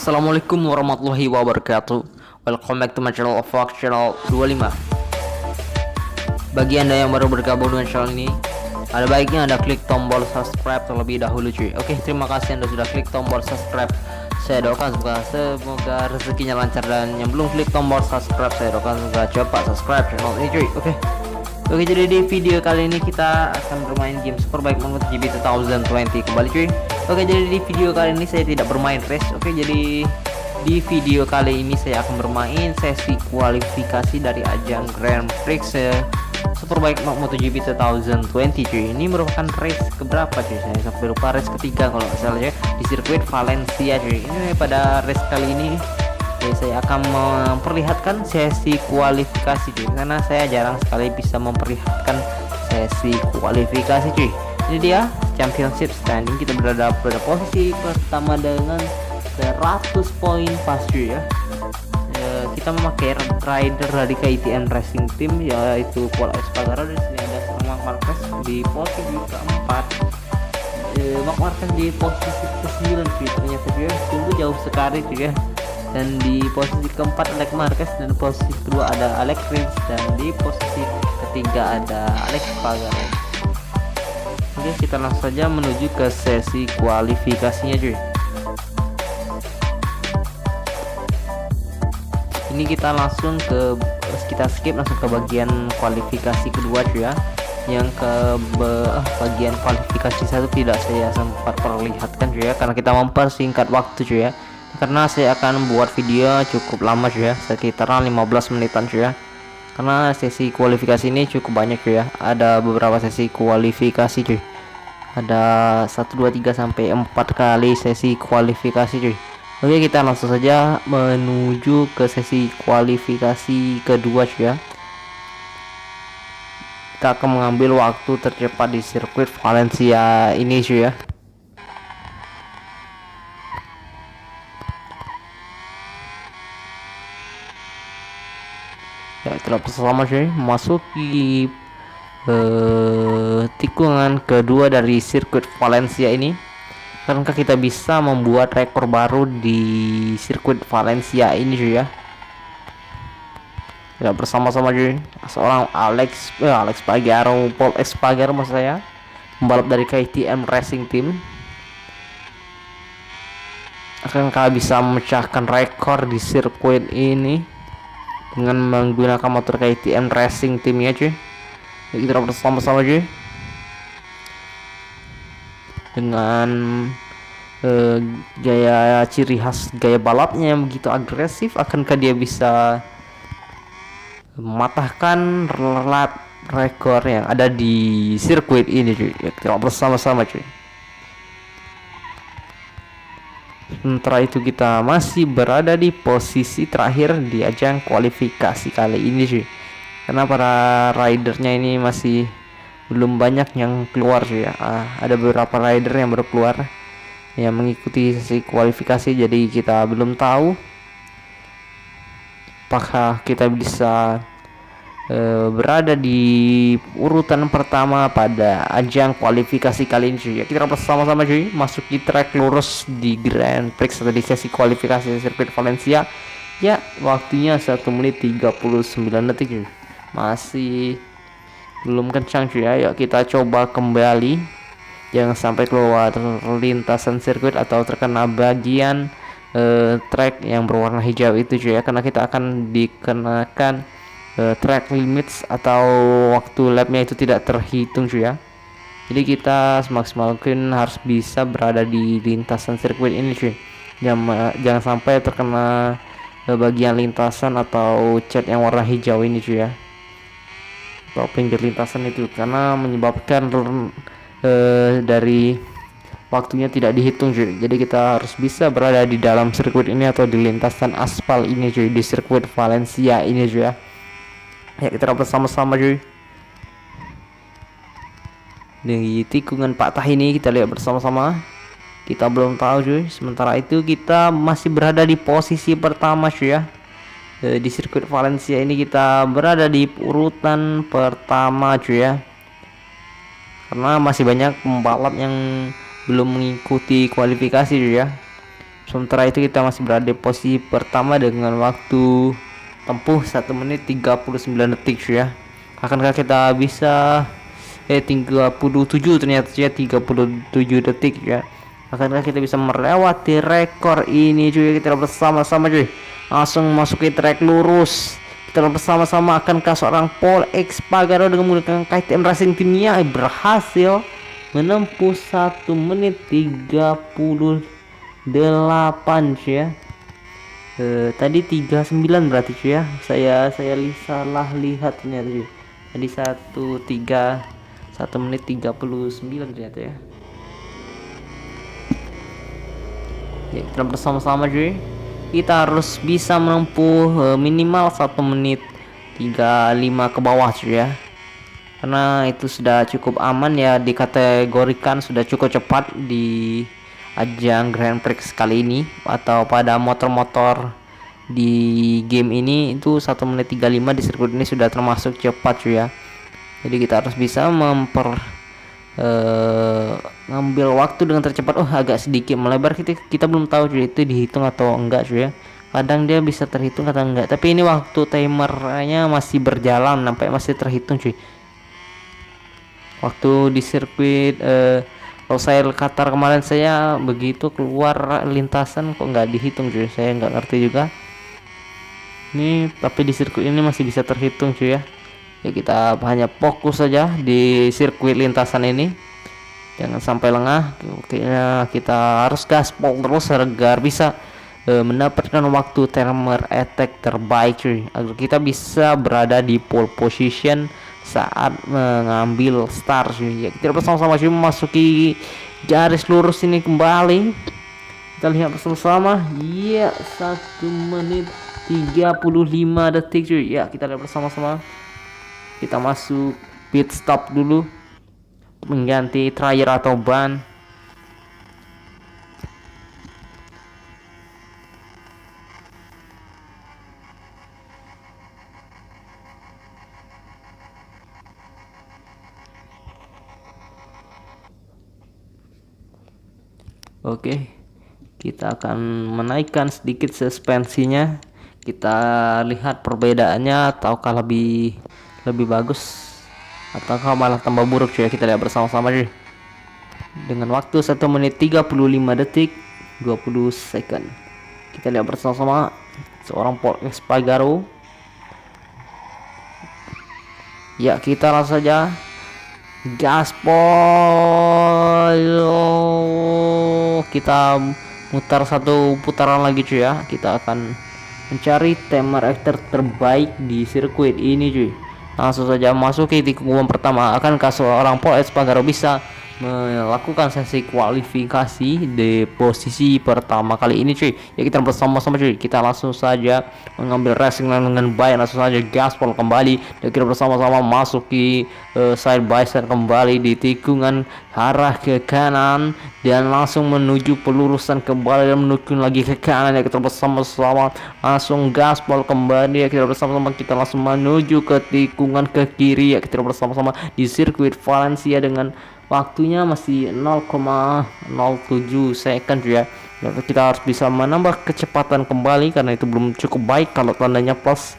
Assalamualaikum warahmatullahi wabarakatuh. Welcome back to my channel of Fox Channel 25. Bagi anda yang baru bergabung dengan channel ini, ada baiknya anda klik tombol subscribe terlebih dahulu cuy. Oke, terima kasih anda sudah klik tombol subscribe. Saya doakan semoga rezekinya lancar, dan yang belum klik tombol subscribe saya doakan semoga cepat subscribe channel ini cuy. Oke, jadi di video kali ini kita akan bermain game Superbike MotoGP 2020 kembali cuy. Oke, jadi di video kali ini saya tidak bermain race. Oke, jadi di video kali ini saya akan bermain sesi kualifikasi dari ajang Grand Prix Superbike MotoGP 2020 cuy. Ini merupakan race keberapa cuy? Saya sampai lupa, race ketiga kalau nggak salah ya, di sirkuit Valencia cuy. Ini pada race kali ini saya akan memperlihatkan sesi kualifikasi cuy, karena saya jarang sekali bisa memperlihatkan sesi kualifikasi cuy. Ini dia championship standing, kita berada pada posisi pertama dengan 100 poin pas cuy ya. Kita memakai rider dari KTM Racing Team, yaitu Pol Espargaro. Di sini ada Marc Marquez di posisi keempat, Marc Marquez di posisi ke-9 cuy, ternyata cuy ya, sungguh jauh sekali cuy ya. Dan di posisi keempat Alex Marquez, dan posisi kedua ada Alex Rins, dan di posisi ketiga ada Alex Espargaro. Oke, kita langsung saja menuju ke sesi kualifikasinya cuy. Ini kita skip langsung ke bagian kualifikasi kedua cuy ya. Yang ke bagian kualifikasi satu tidak saya sempat perlihatkan cuy ya, karena kita mempersingkat waktu cuy ya. Karena saya akan membuat video cukup lama cuy ya, sekitaran 15 menitan cuy ya. Karena sesi kualifikasi ini cukup banyak cuy ya. Ada beberapa sesi kualifikasi cuy. Ada 1 2 3 sampai 4 kali sesi kualifikasi cuy. Oke, kita langsung saja menuju ke sesi kualifikasi kedua cuy ya. Kita akan mengambil waktu tercepat di sirkuit Valencia ini cuy ya. Ya, telah bersama cuy masuki tikungan kedua dari sirkuit Valencia ini. Karena kita bisa membuat rekor baru di sirkuit Valencia ini cuy ya. Ya, bersama-sama cuy seorang Alex Espargaro, Pol Espargaro maksud saya, pembalap dari KTM Racing Team. Akankah bisa memecahkan rekor di sirkuit ini dengan menggunakan motor KTM Racing Team ya cuy. Kita bersama-sama cuy dengan gaya ciri khas gaya balapnya yang begitu agresif. Akankah dia bisa mematahkan lap rekor yang ada di sirkuit ini cuy? Kita bersama-sama cuy. Sementara itu kita masih berada di posisi terakhir di ajang kualifikasi kali ini cuy, karena para ridernya ini masih belum banyak yang keluar cuy ya. Ada beberapa rider yang baru keluar yang mengikuti sesi kualifikasi, jadi kita belum tahu apakah kita bisa berada di urutan pertama pada ajang kualifikasi kali ini cuy ya. Kita bersama-sama cuy masuki track lurus di Grand Prix atau di sesi kualifikasi sirkuit Valencia ya. Waktunya 1 menit 39 detik cuy, masih belum kencang cuy ya. Yuk kita coba kembali, jangan sampai keluar lintasan sirkuit atau terkena bagian track yang berwarna hijau itu cuy ya, karena kita akan dikenakan track limits atau waktu lapnya itu tidak terhitung cuy ya. Jadi kita semaksimal mungkin harus bisa berada di lintasan sirkuit ini cuy. Jangan sampai terkena bagian lintasan atau cat yang warna hijau ini cuy ya, atau pinggir lintasan itu, karena menyebabkan dari waktunya tidak dihitung cuy. Jadi kita harus bisa berada di dalam sirkuit ini atau di lintasan aspal ini cuy, di sirkuit Valencia ini cuy ya. Ya, kita bersama-sama cuy di tikungan patah ini. Kita lihat bersama-sama, kita belum tahu cuy. Sementara itu kita masih berada di posisi pertama cuy ya. Di sirkuit Valencia ini kita berada di urutan pertama cuy ya, karena masih banyak pembalap yang belum mengikuti kualifikasi cuy ya. Sementara itu kita masih berada di posisi pertama dengan waktu tempuh 1 menit 39 detik cuy ya. Akankah kita bisa 37 ternyata ya, 37 detik ya. Akankah kita bisa melewati rekor ini cuy? Kita bersama-sama cuy. Langsung masuki trek lurus. Kita bersama-sama, akankah seorang Paul Espargaro dengan menggunakan KTM Racing Team-nya berhasil menempuh 1 menit 38 cuy ya. Tadi 39 berarti cuy ya. Saya salah lihat ternyata cuy. Tadi 1 menit 39 ternyata ya. Ya, kita bersama-sama cuy. Kita harus bisa menempuh minimal 1 menit 35 ke bawah cuy ya. Karena itu sudah cukup aman ya, dikategorikan sudah cukup cepat di ajang Grand Prix kali ini atau pada motor-motor di game ini. Itu 1 menit 35 di sirkuit ini sudah termasuk cepat cuy ya. Jadi kita harus bisa ngambil waktu dengan tercepat. Agak sedikit melebar, kita belum tahu cuy itu dihitung atau enggak cuy ya. Kadang dia bisa terhitung atau enggak, tapi ini waktu timernya masih berjalan, sampai masih terhitung cuy. Waktu di sirkuit Losail Qatar kemarin saya begitu keluar lintasan kok nggak dihitung cuy, saya nggak ngerti juga ini, tapi di sirkuit ini masih bisa terhitung cuy ya. Ya kita hanya fokus saja di sirkuit lintasan ini, jangan sampai lengah. Kayaknya kita harus gaspol terus agar bisa mendapatkan waktu timer attack terbaik cuy, agar kita bisa berada di pole position saat mengambil start cuy ya. Kita bersama-sama cuy memasuki garis lurus ini kembali. Kita lihat bersama-sama ya, 1 menit 35 detik cuy ya. Kita lihat bersama-sama. Kita masuk pit stop dulu, mengganti tire atau ban. Oke, kita akan menaikkan sedikit suspensinya. Kita lihat perbedaannya, ataukah lebih bagus ataukah malah tambah buruk cuy. Kita lihat bersama-sama cuy. Dengan waktu 1 menit 35 detik 20 second. Kita lihat bersama-sama seorang Paul Espargaro. Ya, kita langsung saja gaspol. Kita mutar 1 putaran lagi cuy ya. Kita akan mencari timer actor terbaik di sirkuit ini cuy. Langsung saja masuki tikungan pertama. Akankah seorang Paul Espargaro bisa melakukan sesi kualifikasi di posisi pertama kali ini cuy ya? Kita bersama-sama cuy, kita langsung saja mengambil racing dengan baik, langsung saja gaspol kembali dan kita bersama-sama masuki side by side kembali di tikungan arah ke kanan dan langsung menuju pelurusan kembali dan menuju lagi ke kanan ya. Kita bersama-sama langsung gaspol kembali ya. Kita bersama-sama kita langsung menuju ke tikungan ke kiri ya. Kita bersama-sama di sirkuit Valencia dengan waktunya masih 0,07 second ya. Kita harus bisa menambah kecepatan kembali karena itu belum cukup baik kalau tandanya plus.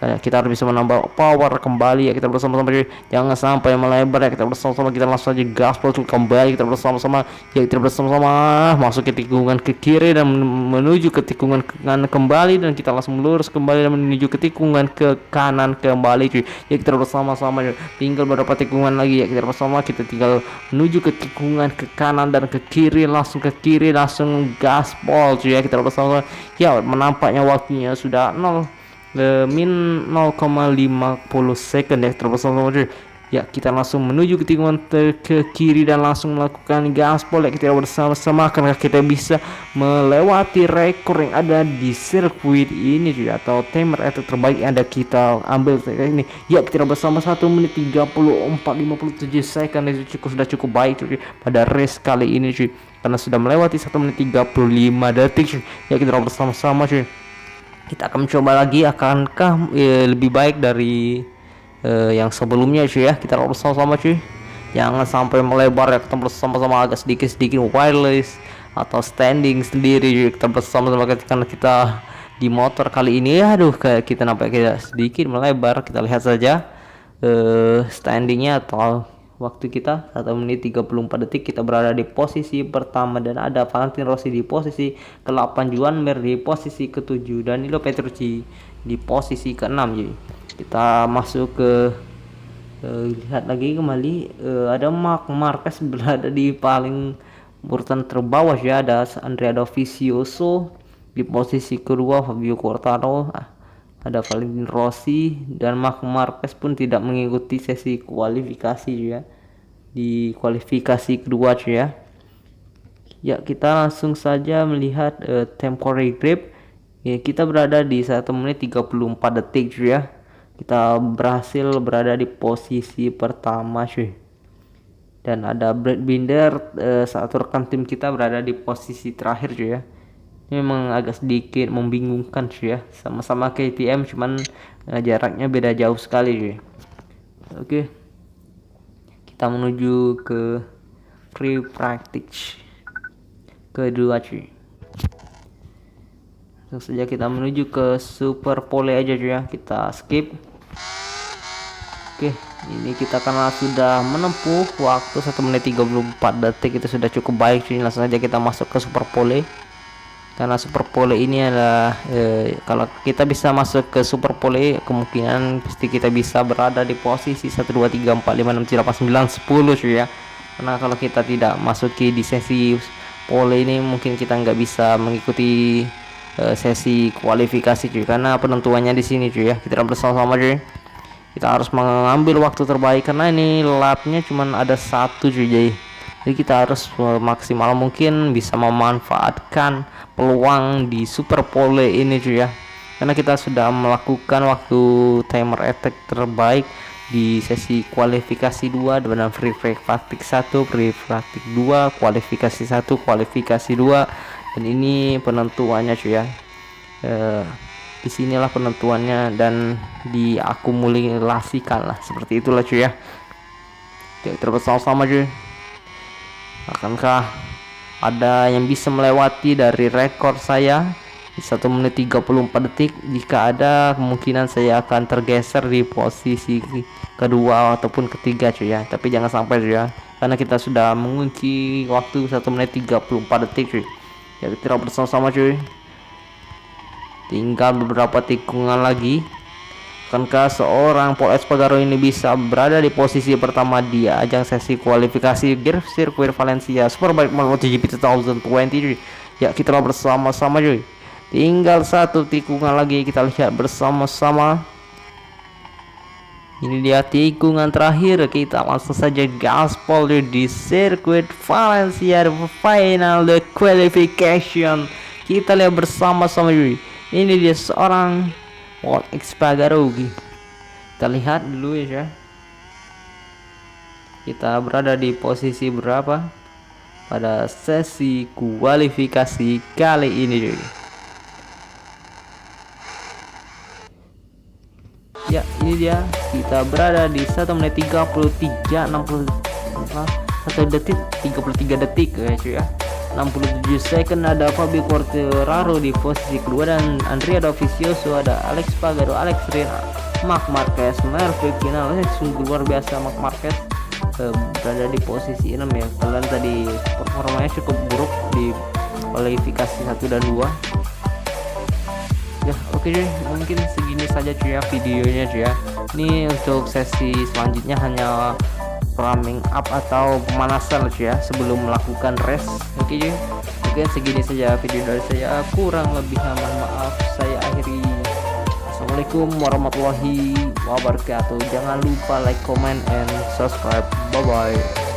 Kita harus bisa menambah power kembali ya. Kita bersama-sama jangan sampai melebar ya. Kita bersama-sama kita langsung aja gaspol kembali. Kita bersama-sama ya, kita bersama-sama masuk ke tikungan ke kiri dan menuju ke tikungan ke kanan kembali, dan kita langsung lurus kembali dan menuju ke tikungan ke kanan kembali cuy ya. Kita bersama-sama ya. Tinggal beberapa tikungan lagi ya. Kita bersama, kita tinggal menuju ke tikungan ke kanan dan ke kiri, langsung ke kiri langsung gaspol cuy ya. Kita bersama ya, menampaknya waktunya sudah min 0,50 second ya. Terbesar ya, kita langsung menuju ke tikungan ke kiri dan langsung melakukan gaspol ya. Kita bersama-sama karena kita bisa melewati rekor yang ada di sirkuit ini juga, atau timer itu terbaik yang ada kita ambil ini ya. Kita bersama 1 menit 34:57 second itu sudah cukup baik cuy pada race kali ini cuy, karena sudah melewati 1 menit 35 detik cuy ya. Kita bersama-sama cuy, kita akan mencoba lagi, akankah lebih baik dari yang sebelumnya cuy ya. Kita bersama-sama cuy, jangan sampai melebar ya. Kita bersama-sama agak sedikit wireless atau standing sendiri kita bersama-sama karena kita di motor kali ini. Aduh, kayak kita nampaknya sedikit melebar. Kita lihat saja standingnya atau waktu kita 1 menit 34 detik. Kita berada di posisi pertama dan ada Valentino Rossi di posisi ke-8, Juan Mir di posisi ke-7, Danilo Petrucci di posisi ke-6. Jadi kita masuk ke lihat lagi kembali, ada Marc Marquez berada di paling urutan terbawah ya. Ada Andrea Dovizioso di posisi kedua, Fabio Quartararo, ada Valentino Rossi, dan Marc Marquez pun tidak mengikuti sesi kualifikasi ya, di kualifikasi kedua ya. Ya, kita langsung saja melihat temporary grip ya. Kita berada di 1 menit 34 detik ya. Kita berhasil berada di posisi pertama cuy. Dan ada Brad Binder, satu rekan tim kita berada di posisi terakhir cuy ya. Ini memang agak sedikit membingungkan cuy ya. Sama-sama KTM cuman jaraknya beda jauh sekali cuy. Oke. Kita menuju ke free practice kedua cuy. Langsung saja kita menuju ke super pole aja cuy ya. Kita skip. Oke, ini kita karena sudah menempuh waktu 1 menit 34 detik, itu sudah cukup baik cuy. Langsung saja kita masuk ke super pole. Karena super pole ini adalah kalau kita bisa masuk ke super pole, kemungkinan pasti kita bisa berada di posisi 1 2 3 4 5 6 7 8 9 10 cuy ya. Karena kalau kita tidak masuki di sesi pole ini, mungkin kita nggak bisa mengikuti sesi kualifikasi cuy, karena penentuannya di sini cuy ya. Kita bersama-sama cuy. Kita harus mengambil waktu terbaik karena ini lapnya cuman ada 1 cuy. Jadi kita harus maksimal mungkin bisa memanfaatkan peluang di super pole ini cuy ya. Karena kita sudah melakukan waktu timer attack terbaik di sesi kualifikasi 2 dengan free practice 1, free practice 2, kualifikasi 1, kualifikasi 2, dan ini penentuannya cuy ya. Disinilah penentuannya dan diakumulasikan lah, seperti itulah cuy ya. Kita bersama-sama cuy. Akankah ada yang bisa melewati dari rekor saya di 1 menit 34 detik? Jika ada, kemungkinan saya akan tergeser di posisi kedua ataupun ketiga cuy ya. Tapi jangan sampai cuy ya, karena kita sudah mengunci waktu 1 menit 34 detik cuy. Ya, kita bersama-sama cuy. Tinggal beberapa tikungan lagi. Akankah seorang Pol Espargaro ini bisa berada di posisi pertama di ajang sesi kualifikasi sirkuit Valencia Superbike MotoGP 2020? Ya, kita bersama-sama cuy. Tinggal 1 tikungan lagi, kita lihat bersama-sama. Ini dia tikungan terakhir, kita langsung saja gaspol di sirkuit Valencia final the qualification. Kita lihat bersama-sama cuy. Ini dia seorang Pol Espargaro. Kita lihat dulu ya. Kita berada di posisi berapa pada sesi kualifikasi kali ini cuy. Ya, ini dia. Kita berada di 1 menit 33 detik ya cuy ya. 67 second. Ada Fabio Quartararo di posisi kedua dan Andrea Dovizioso, ada Alex Espargaro, Alex Rins, Marc Marquez, Maverick Vinales. Sungguh luar biasa Marc Marquez berada di posisi 6 ya. Kalian tadi performanya cukup buruk di kualifikasi 1 dan 2 ya. Oke cuy, mungkin segini saja cuy ya videonya cuy ya. Ini untuk sesi selanjutnya hanya warming up atau pemanasan cuy ya sebelum melakukan race. Oke cuy, mungkin segini saja video dari saya, kurang lebih mohon maaf. Saya akhiri. Assalamualaikum warahmatullahi wabarakatuh. Jangan lupa like, comment, and subscribe. Bye bye.